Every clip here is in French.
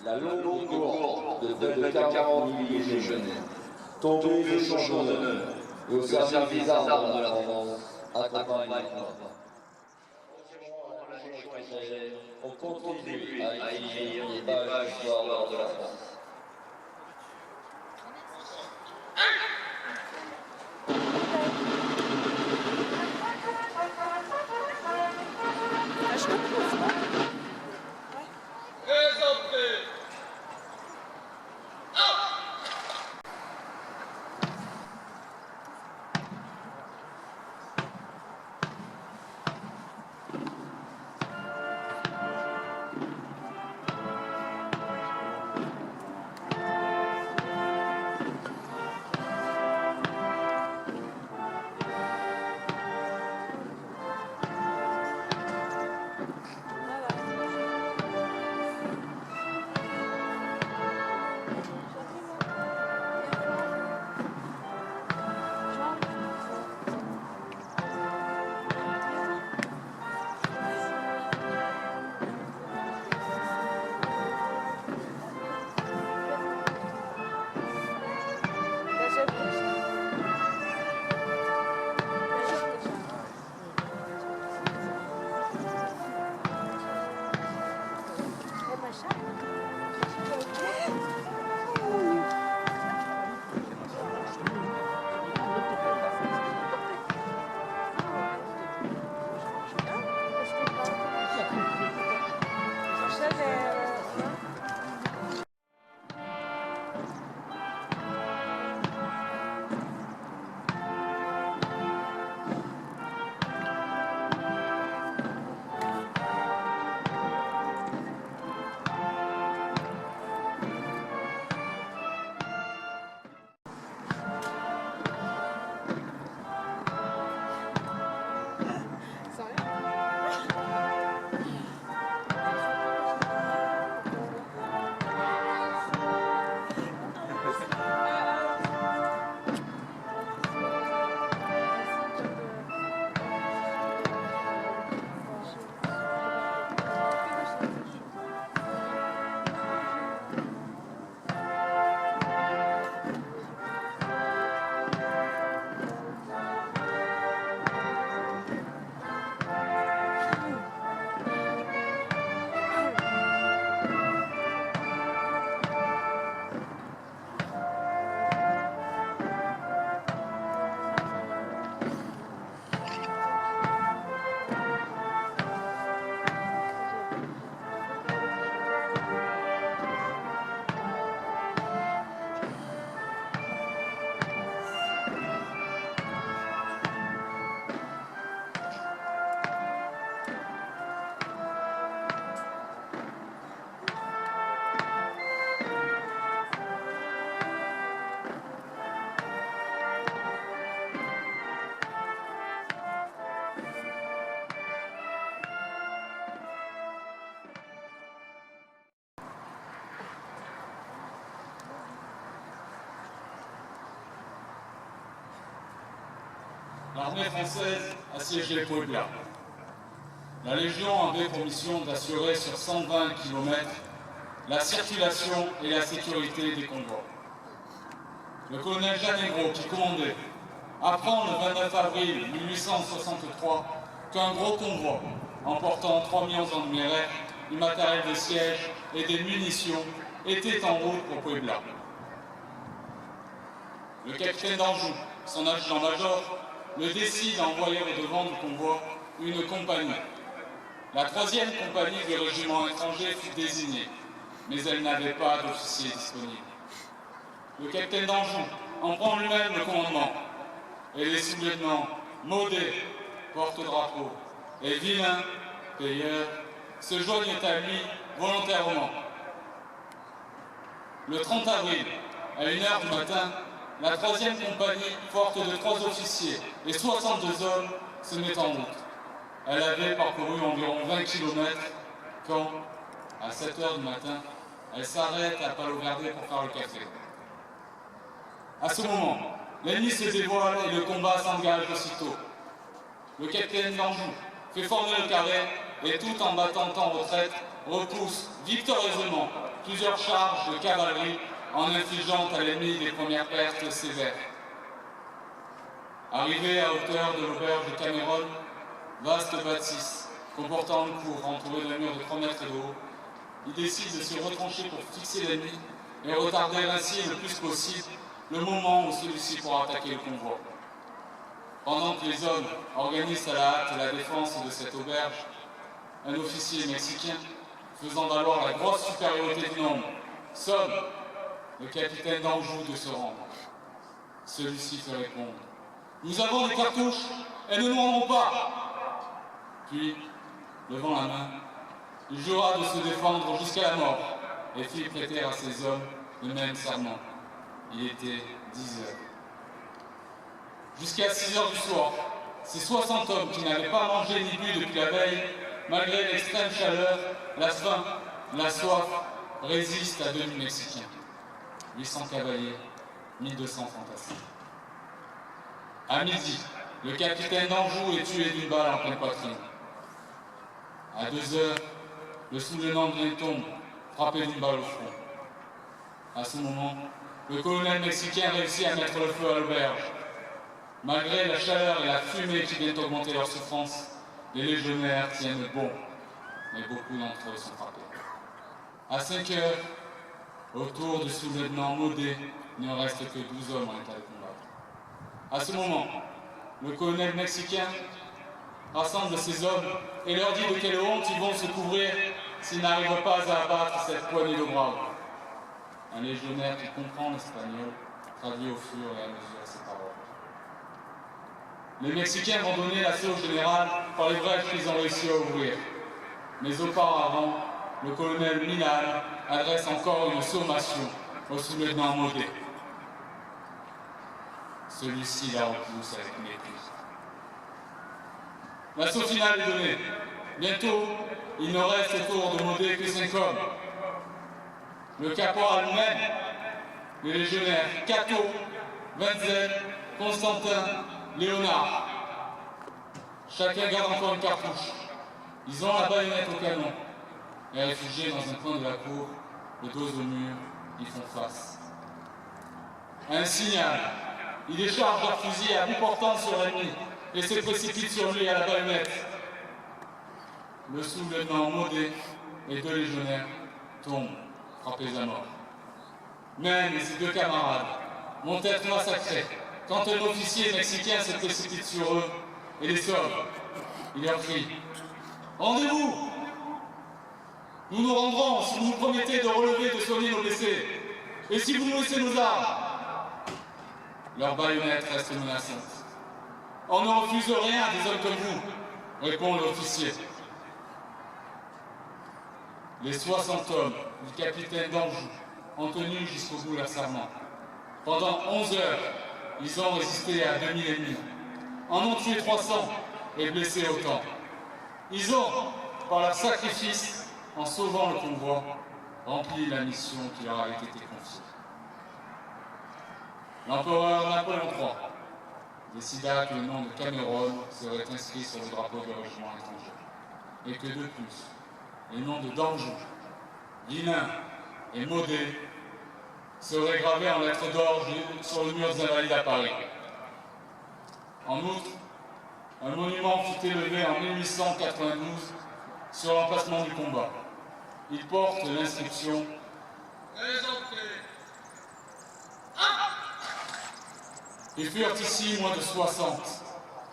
La longue cohorte de près de 40 milliers de jeunes, tombés au champ d'honneur et au service des armes de la France, accompagnent l'histoire. On continue à écrire les pages d'histoire de la France. L'armée française assiégeait Puebla. La Légion avait pour mission d'assurer sur 120 km la circulation et la sécurité des convois. Le colonel Janegro, qui commandait, apprend le 29 avril 1863 qu'un gros convoi, emportant 3 millions en numéraire, du matériel de siège et des munitions, était en route pour Puebla. Le capitaine d'Anjou, son adjudant-major, le décide d'envoyer au devant du convoi une compagnie. La 3e compagnie du régiment étranger fut désignée, mais elle n'avait pas d'officier disponible. Le capitaine d'Anjou en prend lui-même le commandement, et les sous-lieutenants Maudet, porte-drapeau, et Villain, payeur, se joignent à lui volontairement. Le 30 avril, à 1h du matin, la 3e compagnie, forte de 3 officiers et 62 hommes, se met en route. Elle avait parcouru environ 20 km quand, à 7h du matin, elle s'arrête à Palo Verde pour faire le café. À ce moment, l'ennemi se dévoile et le combat s'engage aussitôt. Le capitaine d'Anjou fait former le carré et tout en battant en retraite, repousse victorieusement plusieurs charges de cavalerie en infligeant à l'ennemi des premières pertes sévères. Arrivé à hauteur de l'auberge de Cameron, vaste bâtisse comportant une cour entourée d'un mur de 3 mètres de haut, il décide de se retrancher pour fixer l'ennemi et retarder ainsi le plus possible le moment où celui-ci pourra attaquer le convoi. Pendant que les hommes organisent à la hâte la défense de cette auberge, un officier mexicain, faisant valoir la grosse supériorité du nombre, somme le capitaine d'Anjou de se rendre. Celui-ci fait répondre: « Nous avons des cartouches et nous n'en avons pas !» Puis, levant la main, il jura de se défendre jusqu'à la mort et fit prêter à ses hommes le même serment. Il était 10 heures. Jusqu'à 6 heures du soir, ces 60 hommes qui n'avaient pas mangé ni bu depuis la veille, malgré l'extrême chaleur, la faim, la soif, résistent à 2000 Mexicains. 800 cavaliers, 1200 fantassins. À midi, le capitaine d'Anjou est tué d'une balle en pleine poitrine. À 2 heures, le sous-lieutenant Glenton, frappé d'une balle au front. À ce moment, le colonel mexicain réussit à mettre le feu à l'auberge. Malgré la chaleur et la fumée qui viennent augmenter leur souffrance, les légionnaires tiennent bon, mais beaucoup d'entre eux sont frappés. À 5 heures, autour du sous-lieutenant Maudet, il ne reste que 12 hommes en état de combattre. À ce moment, le colonel mexicain rassemble ses hommes et leur dit de quelle honte ils vont se couvrir s'ils n'arrivent pas à abattre cette poignée de braves. Un légionnaire qui comprend l'espagnol traduit au fur et à mesure ces paroles. Les Mexicains vont donner l'assaut général par les brèches qu'ils ont réussi à ouvrir. Mais auparavant, le colonel Milan adresse encore une sommation au sous-lieutenant Maudet. Celui-ci la repousse avec mépris. L'assaut final est donné. Bientôt, il ne reste autour de Maudet que 5 hommes. Le caporal même, les légionnaires Cato, Wenzel, Constantin, Léonard. Chacun garde encore une cartouche. Ils ont la baïonnette au canon. Et réfugiés dans un coin de la cour, le dos au mur, ils font face. À un signal, ils déchargent leur fusil à bout portant sur l'ennemi et se précipitent sur lui à la baïonnette. Le sous-lieutenant Maudet et 2 légionnaires tombent, frappés à mort. Même ses 2 camarades vont être massacrés quand un officier mexicain se précipite sur eux et les sauve. Il leur crie: « Rendez-vous! Nous nous rendrons si vous nous promettez de relever et de soigner nos blessés. Et si vous nous laissez nos armes !» Leur baïonnette reste menaçante. « On ne refuse rien des hommes comme vous !» répond l'officier. Les 60 hommes du capitaine d'Anjou ont tenu jusqu'au bout leur serment. Pendant 11 heures, ils ont résisté à 2000 ennemis, en ont tué 300 et blessé autant. Ils ont, par leur sacrifice, en sauvant le convoi, rempli la mission qui leur a été confiée. L'empereur Napoléon III décida que le nom de Cameron serait inscrit sur le drapeau du régiment étranger, et que de plus, les noms de d'Anjou, Guilin et Maudet seraient gravés en lettres d'or sur le mur des Invalides à Paris. En outre, un monument fut élevé en 1892 sur l'emplacement du combat. Il porte l'inscription « Ils furent ici moins de 60,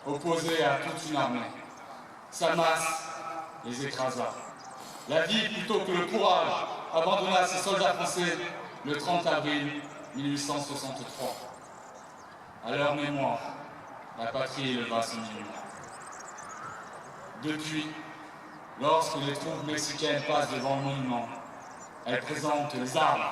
opposés à toute une armée. Sa masse les écrasa. La vie plutôt que le courage abandonna ses soldats français le 30 avril 1863. À leur mémoire, la patrie éleva son hymne. Depuis, lorsque les troupes mexicaines passent devant le monument, elles présentent les armes